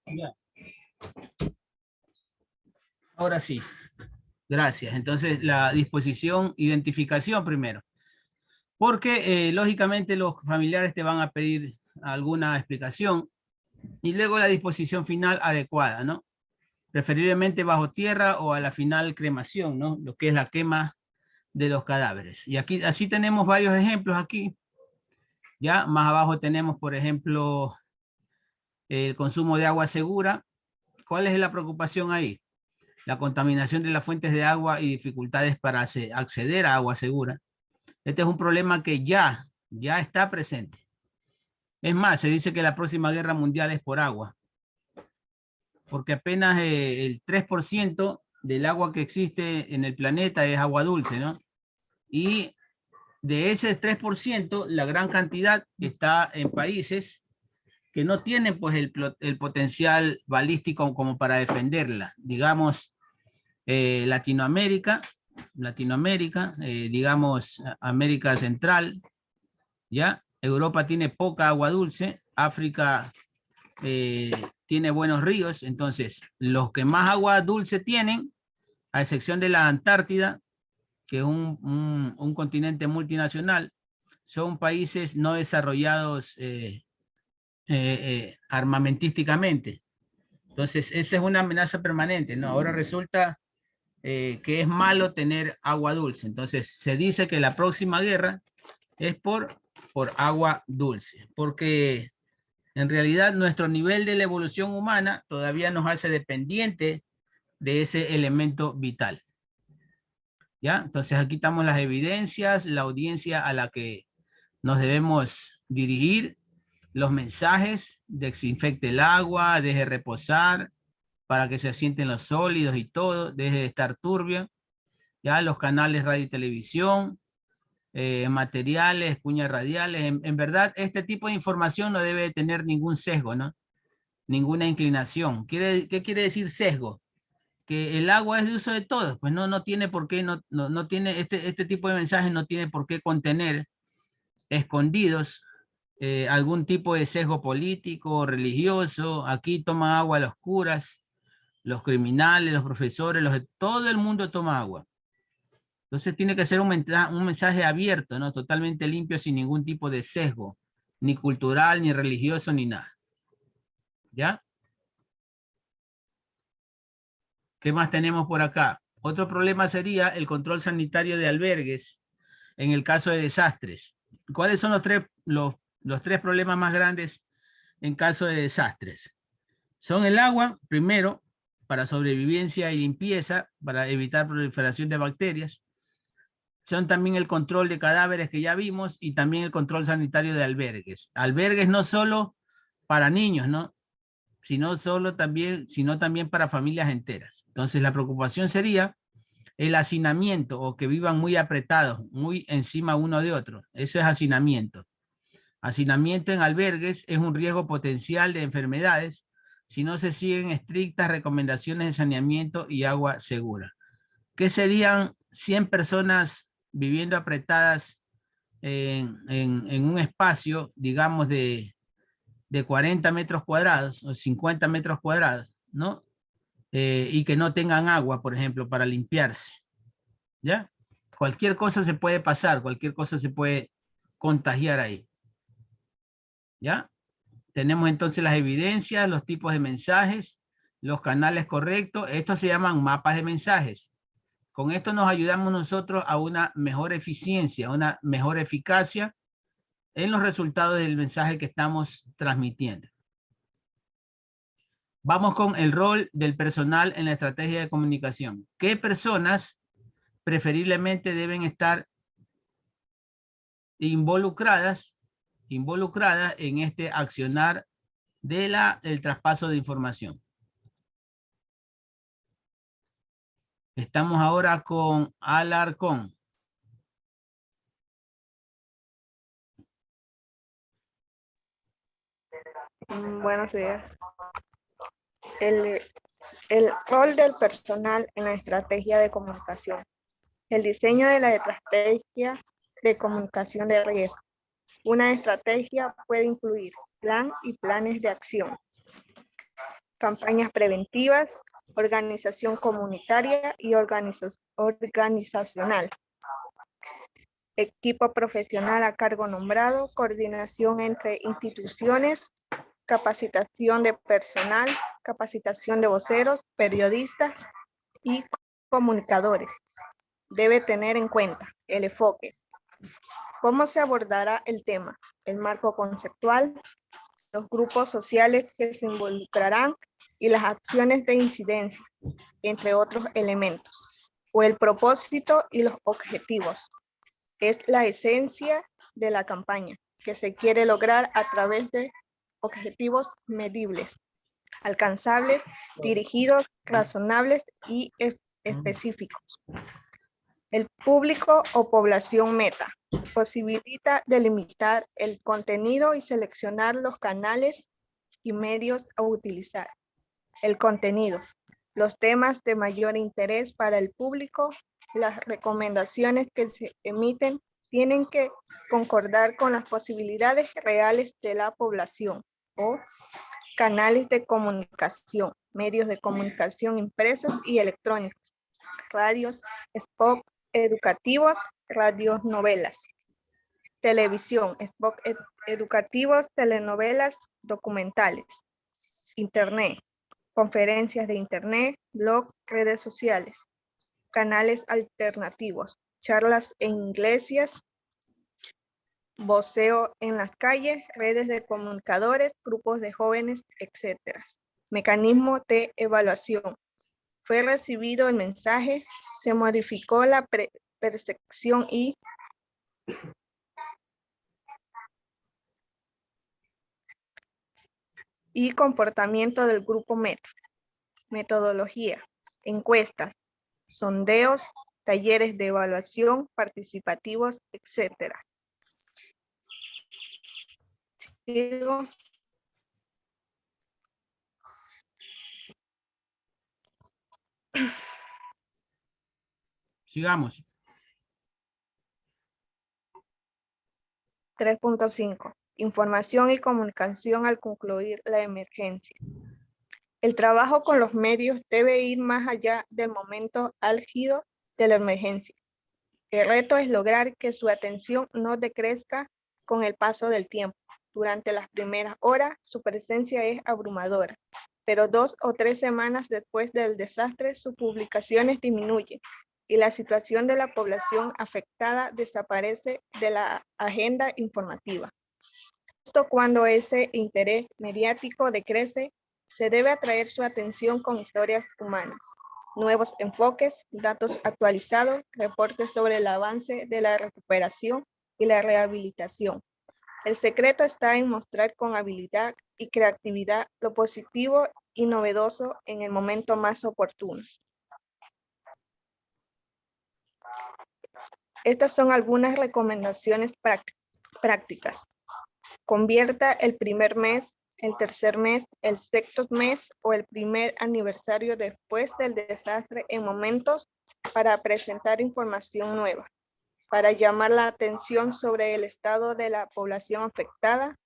Ya. Ahora sí, gracias. Entonces, la disposición, identificación primero. Porque, lógicamente, los familiares te van a pedir alguna explicación y luego la disposición final adecuada, ¿no? Preferiblemente bajo tierra o a la final cremación, ¿no? Lo que es la quema de los cadáveres. Y aquí, así tenemos varios ejemplos aquí. Ya, más abajo tenemos, por ejemplo, el consumo de agua segura. ¿Cuál es la preocupación ahí? La contaminación de las fuentes de agua y dificultades para acceder a agua segura. Este es un problema que ya está presente. Es más, se dice que la próxima guerra mundial es por agua. Porque apenas el 3% del agua que existe en el planeta es agua dulce, ¿no? Y de ese 3%, la gran cantidad está en países que no tienen pues el potencial balístico como para defenderla. Digamos, Latinoamérica, digamos, América Central, ¿ya? Europa tiene poca agua dulce, África tiene buenos ríos, entonces los que más agua dulce tienen, a excepción de la Antártida, que es un continente multinacional, son países no desarrollados armamentísticamente. Entonces, esa es una amenaza permanente, ¿no? Ahora resulta que es malo tener agua dulce. Entonces, se dice que la próxima guerra es por agua dulce, porque en realidad nuestro nivel de la evolución humana todavía nos hace dependiente de ese elemento vital. ¿Ya? Entonces aquí estamos las evidencias, la audiencia a la que nos debemos dirigir, los mensajes: desinfecte el agua, deje reposar para que se asienten los sólidos y todo, deje de estar turbio. Ya los canales radio y televisión, materiales, cuñas radiales. En verdad, este tipo de información no debe tener ningún sesgo, ¿no? Ninguna inclinación. ¿Qué quiere decir sesgo? Que el agua es de uso de todos, pues no tiene por qué, no tiene, este tipo de mensajes no tiene por qué contener escondidos algún tipo de sesgo político, religioso. Aquí toman agua los curas, los criminales, los profesores, todo el mundo toma agua. Entonces tiene que ser un mensaje abierto, ¿no? Totalmente limpio, sin ningún tipo de sesgo, ni cultural, ni religioso, ni nada. ¿Ya? ¿Qué más tenemos por acá? Otro problema sería el control sanitario de albergues en el caso de desastres. ¿Cuáles son los tres problemas más grandes en caso de desastres? Son el agua, primero, para sobrevivencia y limpieza, para evitar proliferación de bacterias. Son también el control de cadáveres que ya vimos y también el control sanitario de albergues. Albergues no solo para niños, ¿no? Sino también para familias enteras. Entonces la preocupación sería el hacinamiento, o que vivan muy apretados, muy encima uno de otro. Eso es hacinamiento. Hacinamiento en albergues es un riesgo potencial de enfermedades si no se siguen estrictas recomendaciones de saneamiento y agua segura. ¿Qué serían 100 personas viviendo apretadas en un espacio, digamos, de 40 metros cuadrados o 50 metros cuadrados, ¿no? Y que no tengan agua, por ejemplo, para limpiarse? ¿Ya? Cualquier cosa se puede pasar, cualquier cosa se puede contagiar ahí. ¿Ya? Tenemos entonces las evidencias, los tipos de mensajes, los canales correctos. Estos se llaman mapas de mensajes. Con esto nos ayudamos nosotros a una mejor eficiencia, una mejor eficacia en los resultados del mensaje que estamos transmitiendo. Vamos con el rol del personal en la estrategia de comunicación. ¿Qué personas preferiblemente deben estar involucradas en este accionar del traspaso de información? Estamos ahora con Alarcón. Buenos días. El rol del personal en la estrategia de comunicación. El diseño de la estrategia de comunicación de riesgo. Una estrategia puede incluir plan y planes de acción, campañas preventivas, organización comunitaria y organizacional, equipo profesional a cargo nombrado, coordinación entre instituciones, capacitación de personal, capacitación de voceros, periodistas y comunicadores. Debe tener en cuenta el enfoque. ¿Cómo se abordará el tema? El marco conceptual, los grupos sociales que se involucrarán y las acciones de incidencia, entre otros elementos. O el propósito y los objetivos. Es la esencia de la campaña que se quiere lograr a través de objetivos medibles, alcanzables, dirigidos, razonables y específicos. El público o población meta posibilita delimitar el contenido y seleccionar los canales y medios a utilizar. El contenido, los temas de mayor interés para el público, las recomendaciones que se emiten tienen que concordar con las posibilidades reales de la población o canales de comunicación, medios de comunicación impresos y electrónicos, radios, spots educativos, radionovelas, televisión, spots educativos, telenovelas, documentales, internet, conferencias de internet, blog, redes sociales, canales alternativos, charlas en iglesias, voceo en las calles, redes de comunicadores, grupos de jóvenes, etc. Mecanismo de evaluación. Fue recibido el mensaje, se modificó la percepción y comportamiento del grupo meta. Metodología, encuestas, sondeos, talleres de evaluación participativos, etc. Sigo. Sigamos. 3.5. Información y comunicación al concluir la emergencia. El trabajo con los medios debe ir más allá del momento álgido de la emergencia. El reto es lograr que su atención no decrezca con el paso del tiempo. Durante las primeras horas, su presencia es abrumadora, pero 2 o 3 semanas después del desastre, sus publicaciones disminuyen y la situación de la población afectada desaparece de la agenda informativa. Justo cuando ese interés mediático decrece, se debe atraer su atención con historias humanas, nuevos enfoques, datos actualizados, reportes sobre el avance de la recuperación y la rehabilitación. El secreto está en mostrar con habilidad y creatividad lo positivo y novedoso en el momento más oportuno. Estas son algunas recomendaciones prácticas. Convierta el primer mes, el tercer mes, el sexto mes o el primer aniversario después del desastre en momentos para presentar información nueva, para llamar la atención sobre el estado de la población afectada,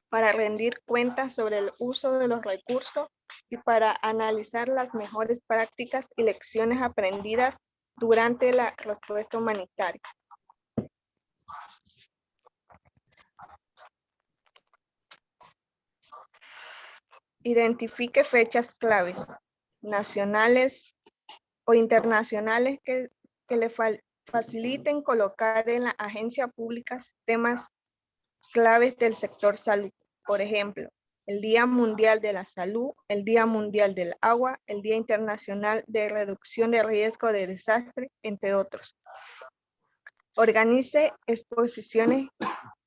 para rendir cuentas sobre el uso de los recursos y para analizar las mejores prácticas y lecciones aprendidas durante la respuesta humanitaria. Identifique fechas claves, nacionales o internacionales que le faciliten colocar en la agencia pública temas claves del sector salud. Por ejemplo, el Día Mundial de la Salud, el Día Mundial del Agua, el Día Internacional de Reducción de Riesgo de Desastre, entre otros. Organice exposiciones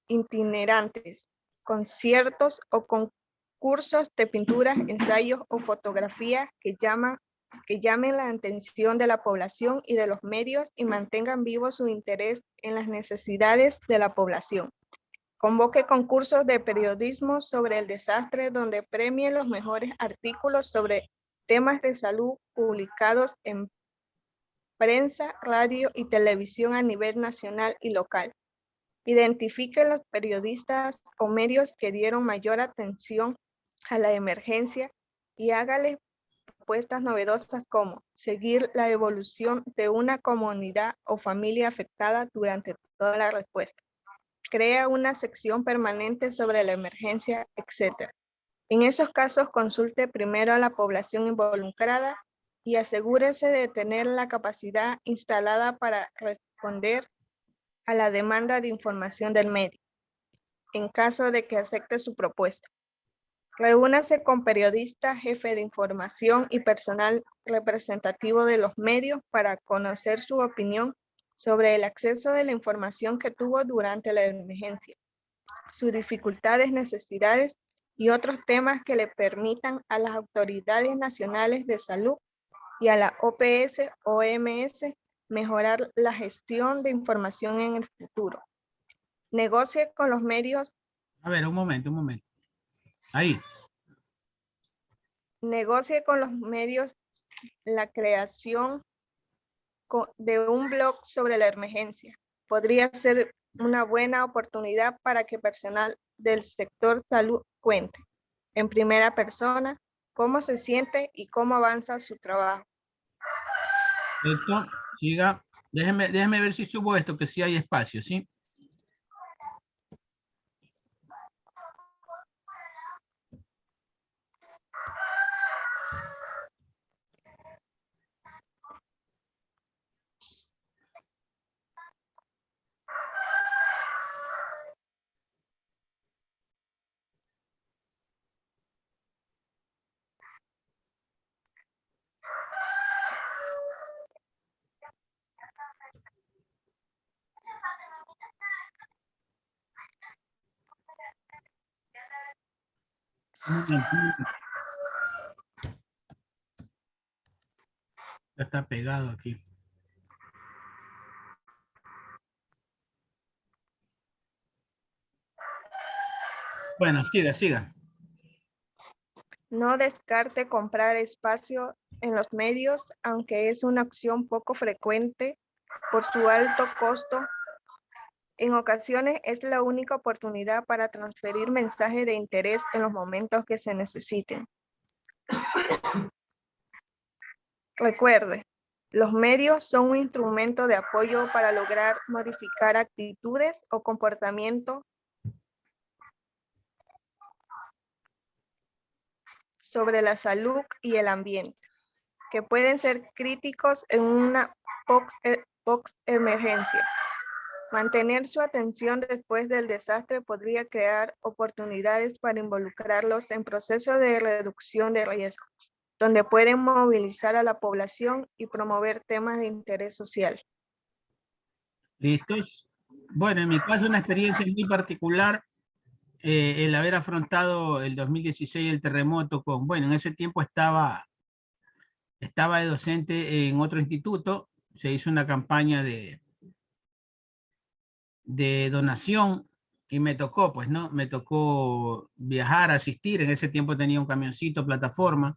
itinerantes, conciertos o concursos de pintura, ensayos o fotografía que llamen la atención de la población y de los medios y mantengan vivo su interés en las necesidades de la población. Convoque concursos de periodismo sobre el desastre donde premie los mejores artículos sobre temas de salud publicados en prensa, radio y televisión a nivel nacional y local. Identifique los periodistas o medios que dieron mayor atención a la emergencia y hágales propuestas novedosas como seguir la evolución de una comunidad o familia afectada durante toda la respuesta. Crea una sección permanente sobre la emergencia, etc. En esos casos, consulte primero a la población involucrada y asegúrese de tener la capacidad instalada para responder a la demanda de información del medio, en caso de que acepte su propuesta. Reúnase con periodistas, jefe de información y personal representativo de los medios para conocer su opinión sobre el acceso de la información que tuvo durante la emergencia, sus dificultades, necesidades y otros temas que le permitan a las autoridades nacionales de salud y a la OPS, OMS, mejorar la gestión de información en el futuro. Negocie con los medios. A ver, un momento. Ahí. Negocie con los medios la creación de un blog sobre la emergencia. Podría ser una buena oportunidad para que personal del sector salud cuente en primera persona cómo se siente y cómo avanza su trabajo. Esto, siga. Déjeme ver si subo esto, que sí hay espacio, ¿sí? Ya está pegado aquí. Bueno, siga. No descarte comprar espacio en los medios, aunque es una opción poco frecuente por su alto costo. En ocasiones es la única oportunidad para transferir mensajes de interés en los momentos que se necesiten. Recuerde, los medios son un instrumento de apoyo para lograr modificar actitudes o comportamientos sobre la salud y el ambiente, que pueden ser críticos en una post-emergencia. Mantener su atención después del desastre podría crear oportunidades para involucrarlos en procesos de reducción de riesgo, donde pueden movilizar a la población y promover temas de interés social. ¿Listos? Bueno, en mi caso una experiencia muy particular, el haber afrontado el 2016 el terremoto con, bueno, en ese tiempo estaba de docente en otro instituto, se hizo una campaña de donación y me tocó, pues, ¿no? Me tocó viajar, asistir, en ese tiempo tenía un camioncito, plataforma,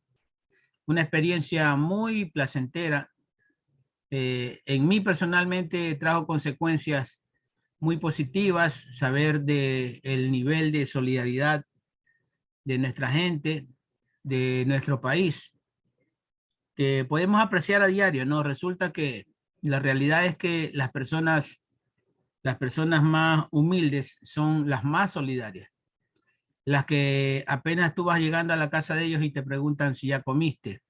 una experiencia muy placentera. En mí personalmente trajo consecuencias muy positivas, saber el nivel de solidaridad de nuestra gente, de nuestro país, que podemos apreciar a diario, ¿no? Resulta que la realidad es que las personas más humildes son las más solidarias, las que apenas tú vas llegando a la casa de ellos y te preguntan si ya comiste.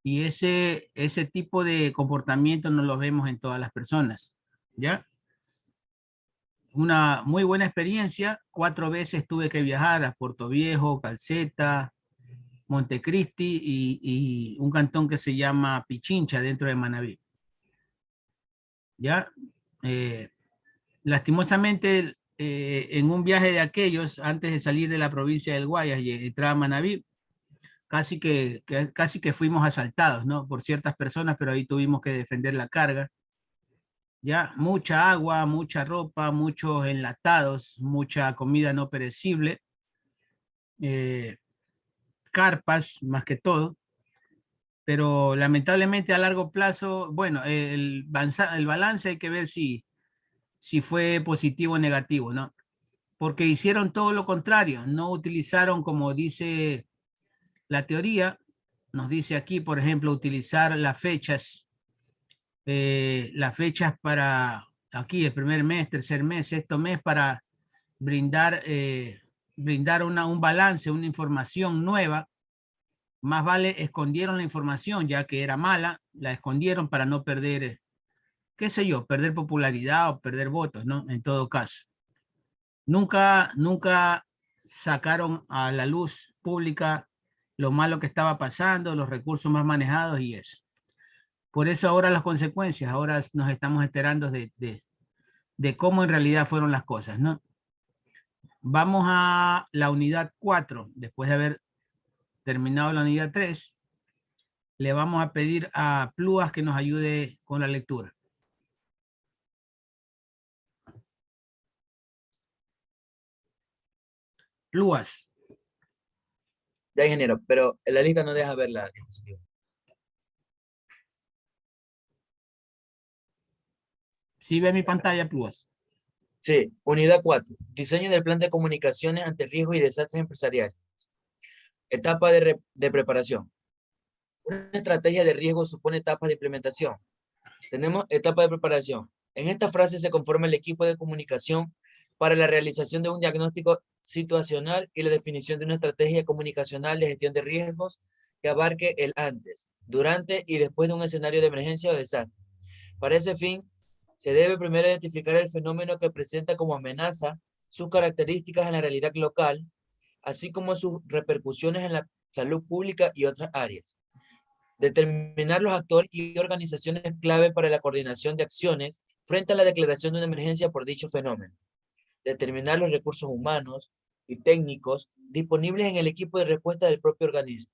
Y ese tipo de comportamiento no lo vemos en todas las personas, ¿ya? Una muy buena experiencia. 4 veces tuve que viajar a Puerto Viejo, Calceta, Montecristi y un cantón que se llama Pichincha dentro de Manabí. ¿Ya? Lastimosamente, en un viaje de aquellos, antes de salir de la provincia del Guayas y entrar a Manabí, casi que fuimos asaltados, ¿no? Por ciertas personas, pero ahí tuvimos que defender la carga. Ya, mucha agua, mucha ropa, muchos enlatados, mucha comida no perecible, carpas más que todo, pero lamentablemente a largo plazo, bueno, el balance hay que ver si fue positivo o negativo, ¿no? Porque hicieron todo lo contrario, no utilizaron, como dice la teoría, nos dice aquí, por ejemplo, utilizar las fechas para aquí, el primer mes, tercer mes, sexto mes, para brindar un balance, una información nueva. Más vale escondieron la información, ya que era mala, la escondieron para no perder, qué sé yo, perder popularidad o perder votos, ¿no? En todo caso. Nunca sacaron a la luz pública lo malo que estaba pasando, los recursos más manejados y eso. Por eso ahora las consecuencias, ahora nos estamos enterando de cómo en realidad fueron las cosas, ¿no? Vamos a la unidad 4, después de haber terminado la unidad 3. le vamos a pedir a Pluas que nos ayude con la lectura. Pluas. Ya, ingeniero, pero en la lista no deja ver la diapositiva. ¿Sí ve mi pantalla, Pluas? Sí, unidad 4. Diseño del plan de comunicaciones ante riesgos y desastres empresariales. Etapa de preparación. Una estrategia de riesgo supone etapas de implementación. Tenemos etapa de preparación. En esta frase se conforma el equipo de comunicación para la realización de un diagnóstico situacional y la definición de una estrategia comunicacional de gestión de riesgos que abarque el antes, durante y después de un escenario de emergencia o desastre. Para ese fin, se debe primero identificar el fenómeno que presenta como amenaza, sus características en la realidad local, así como sus repercusiones en la salud pública y otras áreas. Determinar los actores y organizaciones clave para la coordinación de acciones frente a la declaración de una emergencia por dicho fenómeno. Determinar los recursos humanos y técnicos disponibles en el equipo de respuesta del propio organismo.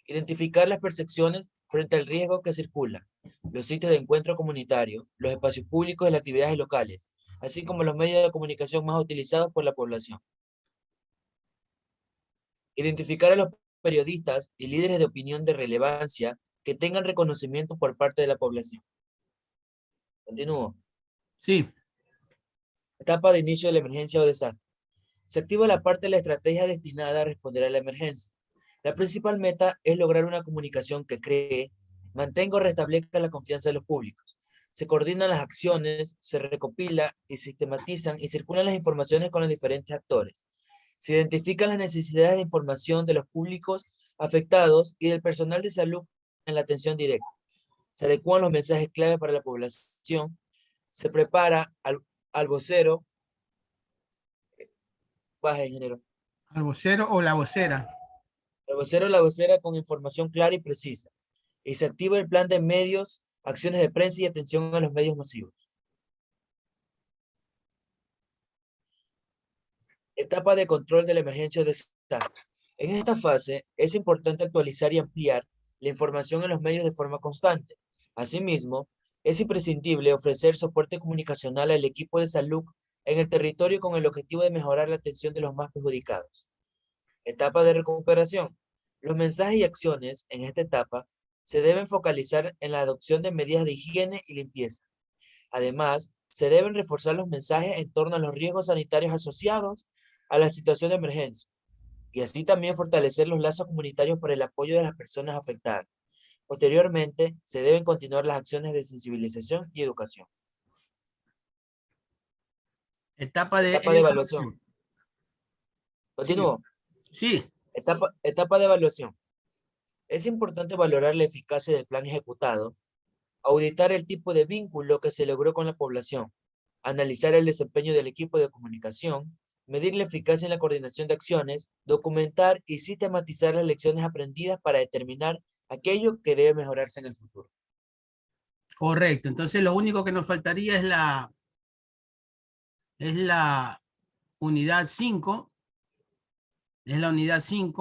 Identificar las percepciones frente al riesgo que circula, los sitios de encuentro comunitario, los espacios públicos y las actividades locales, así como los medios de comunicación más utilizados por la población. Identificar a los periodistas y líderes de opinión de relevancia que tengan reconocimiento por parte de la población. Continúo. Sí. Etapa de inicio de la emergencia o desastre. Se activa la parte de la estrategia destinada a responder a la emergencia. La principal meta es lograr una comunicación que cree, mantenga o restablezca la confianza de los públicos. Se coordinan las acciones, se recopila y sistematizan y circulan las informaciones con los diferentes actores. Se identifican las necesidades de información de los públicos afectados y del personal de salud en la atención directa. Se adecúan los mensajes clave para la población. Se prepara al vocero. Baja, ingeniero. ¿Al vocero o la vocera? El vocero o la vocera con información clara y precisa. Y se activa el plan de medios, acciones de prensa y atención a los medios masivos. Etapa de control de la emergencia o desastre. En esta fase es importante actualizar y ampliar la información en los medios de forma constante. Asimismo, es imprescindible ofrecer soporte comunicacional al equipo de salud en el territorio con el objetivo de mejorar la atención de los más perjudicados. Etapa de recuperación. Los mensajes y acciones en esta etapa se deben focalizar en la adopción de medidas de higiene y limpieza. Además, se deben reforzar los mensajes en torno a los riesgos sanitarios asociados a la situación de emergencia, y así también fortalecer los lazos comunitarios para el apoyo de las personas afectadas. Posteriormente, se deben continuar las acciones de sensibilización y educación. Etapa de evaluación. Continúo. Sí. Etapa de evaluación. Es importante valorar la eficacia del plan ejecutado, auditar el tipo de vínculo que se logró con la población, analizar el desempeño del equipo de comunicación, medir la eficacia en la coordinación de acciones, documentar y sistematizar las lecciones aprendidas para determinar aquello que debe mejorarse en el futuro. Correcto. Entonces lo único que nos faltaría es la unidad 5. Es la unidad 5.